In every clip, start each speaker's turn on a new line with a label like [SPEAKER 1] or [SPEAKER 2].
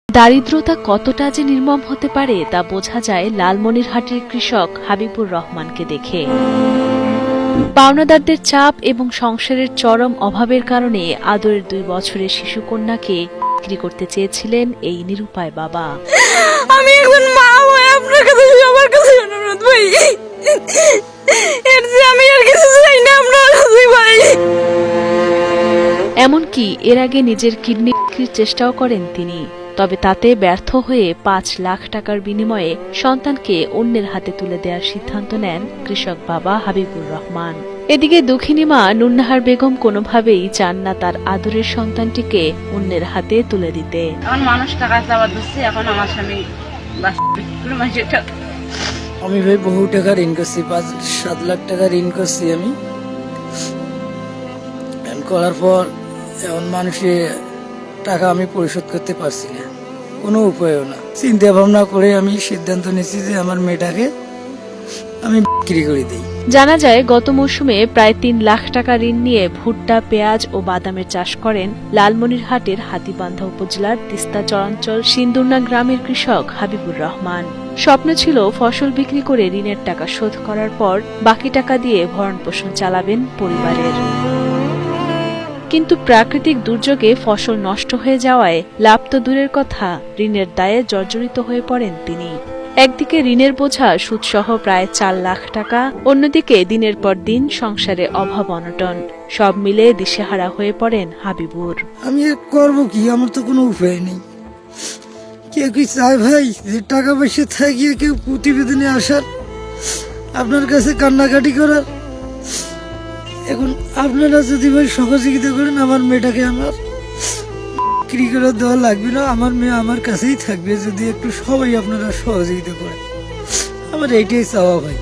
[SPEAKER 1] দারিদ্রতা কতটা যে নির্মম হতে পারে তা বোঝা যায় লালমনিরহাটের কৃষক হাবিবুর রহমানকে দেখে। পাওনাদারদের চাপ এবং সংসারের চরম অভাবের কারণে আদরের 2 বছরের শিশুকন্যাকে বিক্রি করতে চেয়েছিলেন এই নিরুপায় বাবা।
[SPEAKER 2] আমি একজন মা হয়ে আপনার কাছে সবার কাছে অনুরোধ ভাই, এর যে আমি আর কিছু চাই না আপনার কাছে ভাই।
[SPEAKER 1] এমনকি এর আগে নিজের কিডনি বিক্রির চেষ্টাও করেন তিনি, তবে তাতে ব্যর্থ হয়ে 5 লাখ টাকার বিনিময়ে সন্তানকে অন্যের হাতে তুলে দেওয়ার সিদ্ধান্ত নেন কৃষক বাবা হাবিবুর রহমান। এদিকে দুঃখিনী মা নুন্নাহার বেগম কোনোভাবেই চান না তার আদরের সন্তানটিকে অন্যের হাতে তুলে দিতে।
[SPEAKER 2] এখন মানুষ টাকা চাওয়া দিচ্ছে, এখন আমার স্বামী
[SPEAKER 3] আমি ভাই বহু টাকা ঋণ করছি, 5-7 লাখ টাকা ঋণ করছি আমি। করার পর এখন মানুষের টাকা আমি পরিশোধ করতে পারছি না, কোনো উপায়ও না। চিন্তা ভাবনা করে আমি সিদ্ধান্ত নিয়েছি যে আমার মেয়েটাকে আমি বিক্রি করে দিই।
[SPEAKER 1] জানা যায় গত মৌসুমে প্রায় 3 লাখ টাকা ঋণ নিয়ে ভুট্টা, পেঁয়াজ ও বাদামের চাষ করেন লালমনিরহাটের হাতীবান্ধা উপজেলার তিস্তা চরাঞ্চল সিন্দুরনা গ্রামের কৃষক হাবিবুর রহমান। স্বপ্ন ছিল ফসল বিক্রি করে ঋণের টাকা শোধ করার পর বাকি টাকা দিয়ে ভরণ-পোষণ চালাবেন পরিবারের। কিন্তু প্রাকৃতিক দুর্যোগে ফসল নষ্ট হয়ে যাওয়ায় লাভ তো দূরের কথা, ঋণের দায়ে জর্জরিত হয়ে পড়েন তিনি। একদিকে ঋণের বোঝা সুদসহ প্রায় 4 লাখ টাকা, অন্যদিকে দিনের পর দিন সংসারে অভাব অনটন, সব মিলে দিশেহারা হয়ে পড়েন হাবিবুর।
[SPEAKER 3] আমি করব কি, আমার তো কোনো উপায় নেই। কেউ কি চায় ভাই যে টাকা পয়সা থাকিয়ে কেউ প্রতিবেদনে আসার, আপনার কাছে কান্নাকাটি করার? এখন আপনারা যদি ভাই সহযোগিতা করেন, আমার মেয়েটাকে আমার বিক্রি করে দেওয়া লাগবে না, আমার মেয়ে আমার কাছেই থাকবে। যদি একটু সবাই আপনারা সহযোগিতা করেন, আমার এইটাই চাওয়া ভাই।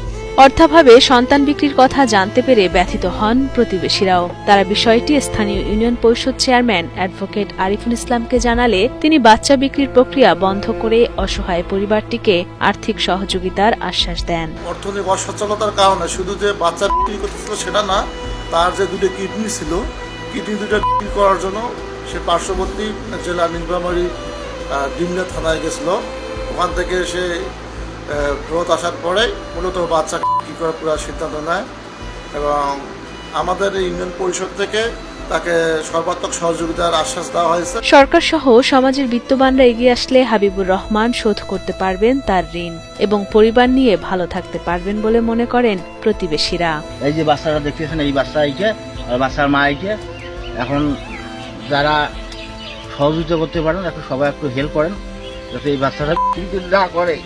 [SPEAKER 1] অর্থাভাবে সন্তান বিক্রির কথা জানতে পেরে ব্যথিত হন প্রতিবেশীরাও। তারা বিষয়টি স্থানীয় ইউনিয়ন পরিষদ চেয়ারম্যান অ্যাডভোকেট আরিফুল ইসলামকে জানালে তিনি বাচ্চা বিক্রির প্রক্রিয়া বন্ধ করে অসহায় পরিবারটিকে আর্থিক সহযোগিতার আশ্বাস দেন।
[SPEAKER 4] অর্থনৈতিক অসচ্ছলতার কারণে শুধু যে বাচ্চা বিক্রি করতেছিল সেটা না, তার যে 2টা কিডনি ছিল, কিডনি 2টা বিক্রি করার জন্য সে পার্শ্ববর্তী জেলা নীলফামারী ডিমলা থানায় গেছিল। ওখান থেকে সে ফেরত আসার পরে মূলত বাচ্চা বিক্রি করার পুরো সিদ্ধান্ত নেয় এবং আমাদের ইউনিয়ন পরিষদ থেকে তাকে সর্বাত্মক সহযোগিতার আশ্বাস দেওয়া হয়েছে।
[SPEAKER 1] সরকার সহ সমাজের বিত্তবানরা এগিয়ে আসলে হাবিবুর রহমান শোধ করতে পারবেন তার ঋণ এবং পরিবার নিয়ে ভালো থাকতে পারবেন বলে মনে করেন প্রতিবেশীরা।
[SPEAKER 5] এই যে বাচ্চারা দেখতেছেন, এই বাচ্চা আইছে আর বাচ্চার মা আইছে, এখন যারা সহযোগিতা করতে পারেন এখন সবাই একটু হেল্প করেন যাতে এই বাচ্চারা কিন্তু না করে।